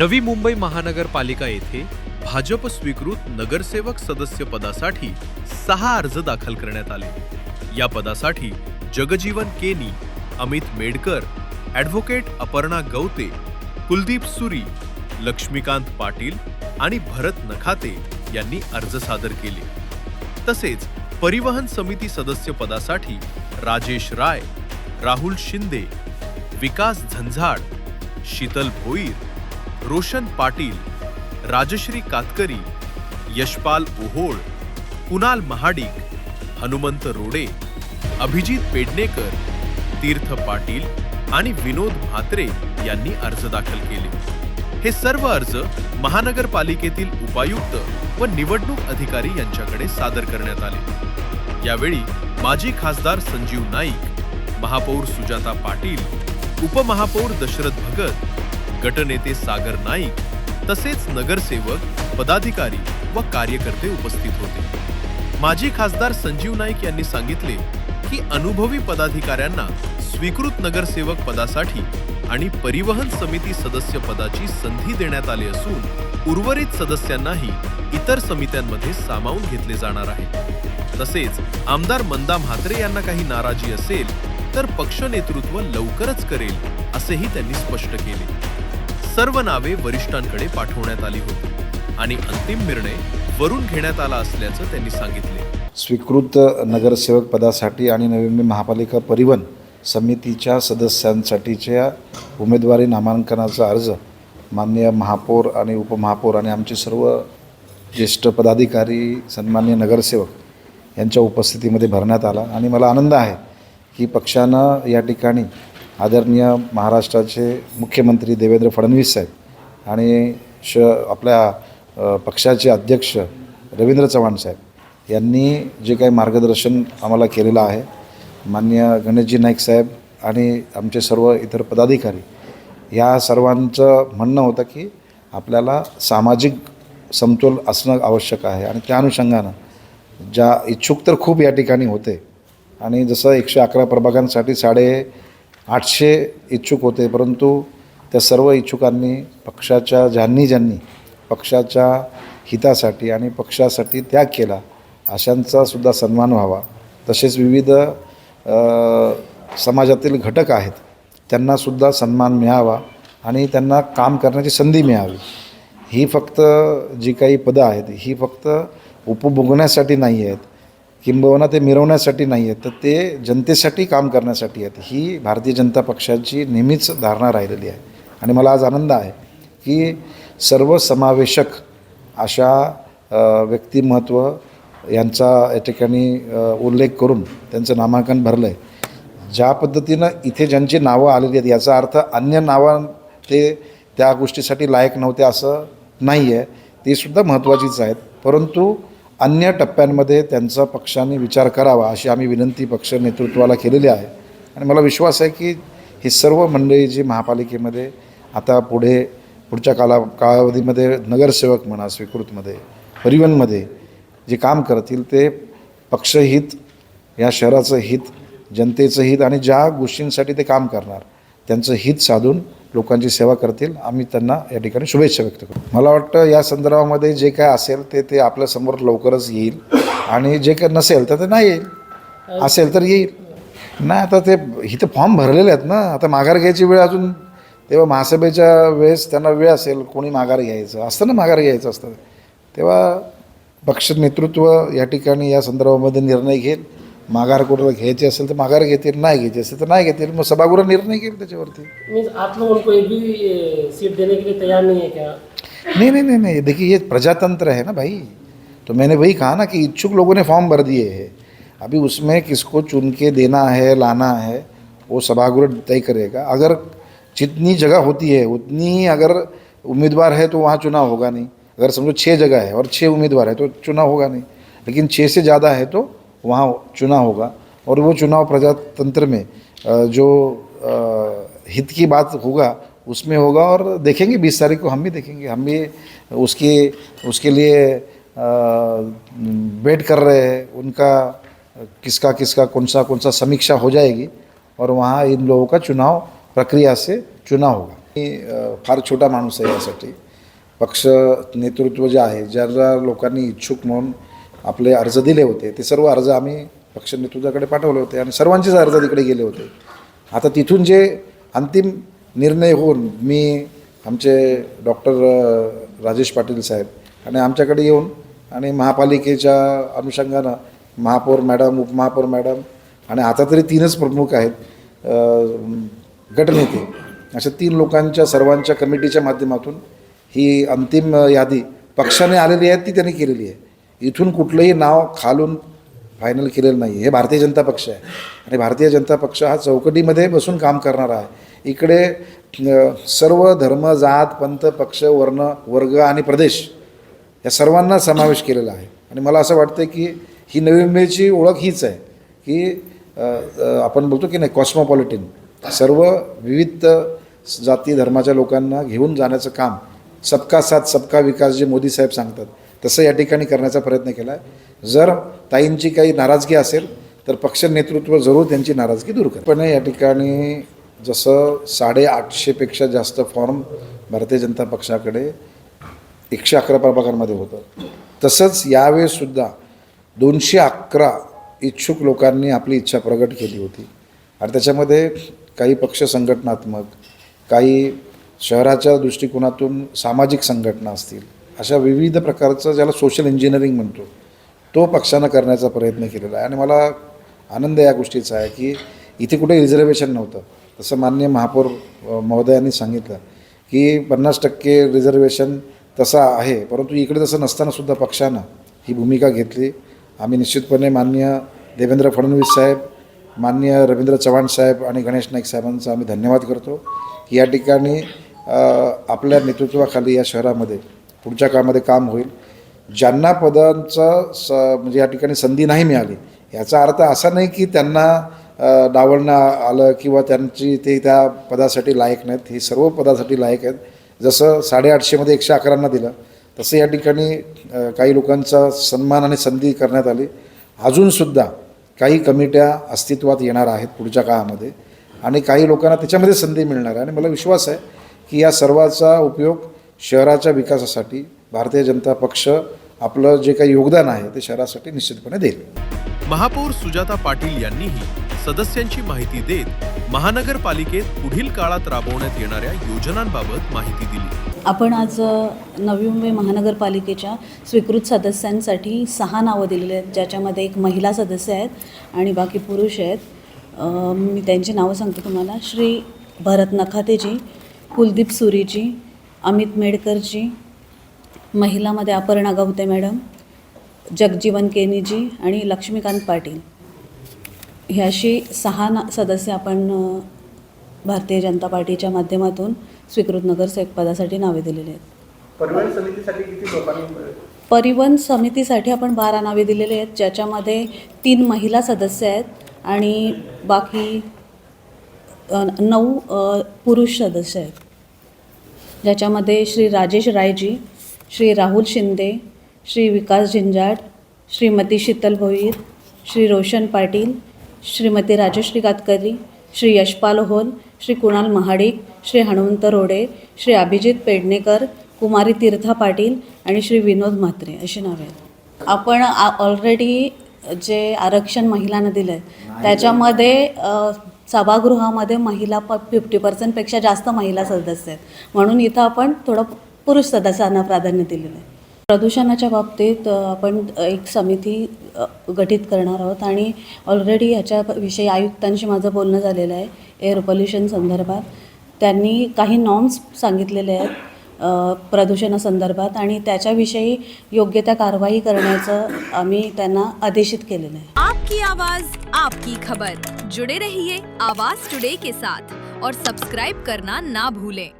नवी मुंबई महानगरपालिका येथे भाजप स्वीकृत नगरसेवक सदस्य पदासाठी 6 अर्ज दाखल करण्यात आले। या पदासाठी जगजीवन केनी, अमित मेडकर, ॲडव्होकेट अपर्णा गवते, कुलदीप सुरी, लक्ष्मीकांत पाटील आणि भरत नखाते यांनी अर्ज सादर केले। तसेच परिवहन समिती सदस्य पदासाठी राजेश राय, राहुल शिंदे, विकास झंझाड, शीतल भोईर, रोशन पाटील, राजश्री कातकरी, यशपाल ओहोळ, कुणाल महाडिक, हनुमंत रोडे, अभिजित पेडणेकर, तीर्थ पाटील आणि विनोद म्हात्रे यांनी अर्ज दाखल केले। हे सर्व अर्ज महानगरपालिकेतील उपायुक्त व निवडणूक अधिकारी यांच्याकडे सादर करण्यात आले। यावेळी माजी खासदार संजीव नाईक, महापौर सुजाता पाटील, उपमहापौर दशरथ भगत, गटनेते सागर नाईक तसेच नगरसेवक, पदाधिकारी व कार्यकर्ते उपस्थित होते। माजी खासदार संजीव नाईक यांनी सांगितले की अनुभवी पदाधिकाऱ्यांना स्वीकृत नगरसेवक पदासाठी आणि परिवहन समिती सदस्य पदाची संधी देण्यात आली असून उर्वरित सदस्यांनाही इतर समित्यांमध्ये सामावून घेतले जाणार आहे। तसेच आमदार मंदा म्हात्रे यांना काही नाराजी असेल तर पक्ष नेतृत्व लवकरच करेल असेही त्यांनी स्पष्ट केले। सर्व नावे वरिष्ठांकडे पाठवण्यात आली होती आणि अंतिम निर्णय वरून घेण्यात आला असल्याचं त्यांनी सांगितले। स्वीकृत नगरसेवक पदासाठी आणि नवी मुंबई महापालिका परिवहन समितीच्या सदस्यांसाठीच्या उमेदवारी नामांकनाचा अर्ज माननीय महापौर आणि उपमहापौर आणि आमचे सर्व ज्येष्ठ पदाधिकारी, सन्माननीय नगरसेवक यांच्या उपस्थितीमध्ये भरण्यात आला आणि मला आनंद आहे की पक्षानं या ठिकाणी आदरणीय महाराष्ट्राचे मुख्यमंत्री देवेंद्र फडणवीस साहेब आणि आपल्या पक्षाचे अध्यक्ष रवींद्र चव्हाण साहेब यांनी जे काही मार्गदर्शन आम्हाला केलेलं आहे, माननीय गणेशजी नाईक साहेब आणि आमचे सर्व इतर पदाधिकारी या सर्वांचं म्हणणं होतं की आपल्याला सामाजिक समतोल असणं आवश्यक आहे आणि त्या अनुषंगानं ज्या इच्छुक तर खूप या ठिकाणी होते आणि जसं 111 प्रभागांसाठी 850 इच्छुक होते, परंतु त्या सर्व इच्छुकांनी पक्षाच्या ज्यांनी पक्षाच्या हितासाठी आणि पक्षासाठी त्याग केला अशांचा सुद्धा सन्मान व्हावा। तसेच विविध समाजातील घटक आहेत त्यांनासुद्धा सन्मान मिळावा आणि त्यांना काम करण्याची संधी मिळावी। ही फक्त जी काही पदं आहेत ही फक्त उपभोगण्यासाठी नाही आहेत किंबहुना ते मिरवण्यासाठी नाही आहेत, तर ते जनतेसाठी काम करण्यासाठी आहेत। ही भारतीय जनता पक्षाची नेहमीच धारणा राहिलेली आहे आणि मला आज आनंद आहे की सर्वसमावेशक अशा व्यक्तिमत्व यांचा या ठिकाणी उल्लेख करून त्यांचं नामांकन भरलं आहे। ज्या पद्धतीनं इथे ज्यांची नावं आलेली आहेत याचा अर्थ अन्य नावं ते त्या गोष्टीसाठी लायक नव्हते असं नाही आहे, ते सुद्धा महत्त्वाचीच आहेत, परंतु अन्य टप्प्यांमध्ये त्यांचा पक्षाने विचार करावा अशी आम्ही विनंती पक्ष नेतृत्वाला केलेली आहे आणि मला विश्वास आहे की ही सर्व मंडळी जी महापालिकेमध्ये आता पुढच्या कालावधीमध्ये नगरसेवक म्हणा, स्वीकृतमध्ये, परिवहनमध्ये जे काम करतील ते पक्षहित, या शहराचं हित, जनतेचं हित आणि ज्या गोष्टींसाठी ते काम करणार त्यांचं हित साधून लोकांची सेवा करतील। आम्ही त्यांना या ठिकाणी शुभेच्छा व्यक्त करू। मला वाटतं या संदर्भामध्ये जे काय असेल ते आपल्यासमोर लवकरच येईल आणि जे काय नसेल तर ते नाही येईल, असेल तर येईल नाही। आता ते इथं फॉर्म भरलेले आहेत ना, आता माघार घ्यायची वेळ अजून तेव्हा महासभेच्या वेळेस त्यांना वेळ असेल, कोणी माघार घ्यायचं असतं ना, माघार घ्यायचं असतं तेव्हा पक्ष नेतृत्व या ठिकाणी या संदर्भामध्ये निर्णय घेईल। माघार कोणाला घ्यायची असेल तर माघार घेतील, नाही घ्यायची असेल तर नाही घेतील, मग सभागृह निर्णय घेईल त्याच्यावरती। मीन्स आप लोगों को एक भी सीट देने के लिए तैयार नहीं है क्या? नहीं, देखिए ये प्रजातंत्र है ना भाई, तो मैंने वही कहा ना कि इच्छुक लोगों ने फॉर्म भर दिए हैं, अभी उसमें किसको चुन के देना है, लाना है, वो सभागृह तय करेगा। अगर जितनी जगह होती है उतनी ही अगर उम्मीदवार है तो वहाँ चुनाव होगा नहीं। अगर समझो 6 जगह है और 6 उम्मीदवार है तो चुनाव होगा नहीं, लेकिन 6 से ज़्यादा है तो वहाँ चुनाव होगा और वो चुनाव प्रजातंत्र में जो हित की बात होगा उसमें होगा और देखेंगे 20 तारीख को हम भी देखेंगे, हम भी उसके लिए वेट कर रहे हैं। उनका किसका कौन सा समीक्षा हो जाएगी और वहाँ इन लोगों का चुनाव प्रक्रिया से चुनाव होगा। फार छोटा माणूस आहे यासाठी. पक्ष नेतृत्व जे आहे, ज्या लोकांनी इच्छुक म्हणून आपले अर्ज दिले होते, ते सर्व अर्ज आम्ही पक्ष नेतृत्वाकडे पाठवले होते आणि सर्वांचेच अर्ज तिकडे गेले होते. आता तिथून जे अंतिम निर्णय होऊन मी आमचे डॉक्टर राजेश पाटील साहेब आणि आमच्याकडे येऊन आणि महापालिकेच्या अनुषंगानं महापौर मॅडम, उपमहापौर मॅडम आणि आता तरी 3च प्रमुख आहेत गटनेते, अशा 3 लोकांच्या सर्वांच्या कमिटीच्या माध्यमातून ही अंतिम यादी पक्षाने आलेली आहे ती त्यांनी केलेली आहे. इथून कुठलंही नाव खालून फायनल केलेलं नाही. हे भारतीय जनता पक्ष आहे आणि भारतीय जनता पक्ष हा चौकटीमध्ये बसून काम करणारा आहे. इकडे सर्व धर्म, जात, पंथ, पक्ष, वर्ण, वर्ग आणि प्रदेश या सर्वांना समावेश केलेला आहे. आणि मला असं वाटतं की ही नवी मुंबईची ओळख हीच आहे की आपण बोलतो की नाही कॉस्मोपॉलिटन, सर्व विविध जाती धर्माच्या लोकांना घेऊन जाण्याचं काम, सबका साथ सबका विकास जे मोदी साहेब सांगतात तसं या ठिकाणी करण्याचा प्रयत्न केला आहे. जर ताईंची काही नाराजगी असेल तर पक्ष नेतृत्व जरूर त्यांची नाराजगी दूर करते. पण या ठिकाणी जसं 850पेक्षा जास्त फॉर्म भारतीय जनता पक्षाकडे 111 प्रभागांमध्ये होतं, तसंच यावेळेससुद्धा 211 इच्छुक लोकांनी आपली इच्छा प्रगट केली होती. आणि त्याच्यामध्ये काही पक्ष संघटनात्मक, काही शहराच्या दृष्टिकोनातून सामाजिक संघटना असतील, अशा विविध प्रकारचं ज्याला सोशल इंजिनिअरिंग म्हणतो तो पक्षानं करण्याचा प्रयत्न केलेला आहे. आणि मला आनंद या गोष्टीचा आहे की इथे कुठे रिझर्वेशन नव्हतं. तसं माननीय महापौर महोदयांनी सांगितलं की 50% रिझर्वेशन तसं आहे, परंतु इकडे तसं नसतानासुद्धा पक्षानं ही भूमिका घेतली. आम्ही निश्चितपणे माननीय देवेंद्र फडणवीस साहेब, माननीय रवींद्र चव्हाण साहेब आणि गणेश नाईक साहेबांचा आम्ही धन्यवाद करतो की या ठिकाणी आपल्या नेतृत्वाखाली या शहरामध्ये पुढच्या काळामध्ये काम होईल. ज्यांना पदांचा म्हणजे या ठिकाणी संधी नाही मिळाली याचा अर्थ असा नाही की त्यांना डावलणं आलं किंवा त्यांची ते त्या पदासाठी लायक नाहीत. हे सर्व पदासाठी लायक आहेत. जसं 850मध्ये 111 दिलं तसं या ठिकाणी काही लोकांचा सन्मान आणि संधी करण्यात आली. अजूनसुद्धा काही कमिट्या अस्तित्वात येणार आहेत पुढच्या काळामध्ये आणि काही लोकांना त्याच्यामध्ये संधी मिळणार आहे. आणि मला विश्वास आहे की या सर्वाचा उपयोग शहराच्या विकासासाठी भारतीय जनता पक्ष आपलं जे काही योगदान आहे ते शहरासाठी निश्चितपणे देईल. महापौर सुजाता पाटील यांनीही सदस्यांची माहिती देत महानगरपालिकेत पुढील काळात राबवण्यात येणाऱ्या योजनांबाबत माहिती दिली. आपण आज नवी मुंबई महानगरपालिकेच्या स्वीकृत सदस्यांसाठी 6 नावं दिलेली आहेत, ज्याच्यामध्ये एक महिला सदस्य आहेत आणि बाकी पुरुष आहेत. मी त्यांची नावं सांगतो तुम्हाला. श्री भरत नखातेजी, कुलदीप सुरीजी, अमित मेडकरजी, महिलामध्ये अपर्णा गवते मॅडम, जगजीवन केनीजी आणि लक्ष्मीकांत पाटील. ही अशी 6 सदस्य आपण भारतीय जनता पार्टीच्या माध्यमातून स्वीकृत नगरसेवक पदासाठी नावे दिलेली आहेत. परिवहन समितीसाठी किती लोकांनी? परिवहन समितीसाठी आपण 12 नावे दिलेली आहेत, ज्याच्यामध्ये 3 महिला सदस्य आहेत आणि बाकी 9 पुरुष सदस्य आहेत. ज्याच्यामध्ये श्री राजेश रायजी, श्री राहुल शिंदे, श्री विकास झिंजाट, श्रीमती शीतल भोईर, श्री रोशन पाटील, श्रीमती राजश्री गातकरी, श्री यशपाल होल, श्री कुणाल महाडिक, श्री हनुमंत रोडे, श्री अभिजित पेडणेकर, कुमारी तीर्था पाटील आणि श्री विनोद म्हात्रे अशी नावे आहेत. आपण ऑलरेडी जे आरक्षण महिलांना दिलं आहे त्याच्यामध्ये सभागृहामध्ये महिला 50%पेक्षा जास्त महिला सदस्य आहेत, म्हणून इथं आपण थोडं पुरुष सदस्यांना प्राधान्य दिलेलं आहे. प्रदूषणाच्या बाबतीत आपण एक समिती गठीत करणार आहोत आणि ऑलरेडी ह्याच्याविषयी आयुक्तांशी माझं बोलणं झालेलं आहे एअर पोल्युशन संदर्भात. त्यांनी काही नॉर्म्स सांगितलेले आहेत प्रदूषणासंदर्भात आणि त्याच्याविषयी योग्य त्या कारवाई करण्याचं आम्ही त्यांना आदेशित केलेलं आहे. आपकी आवाज आपकी खबर. जुड़े रहिए आवाज टुडे के साथ और सब्सक्राइब करना ना भूलें.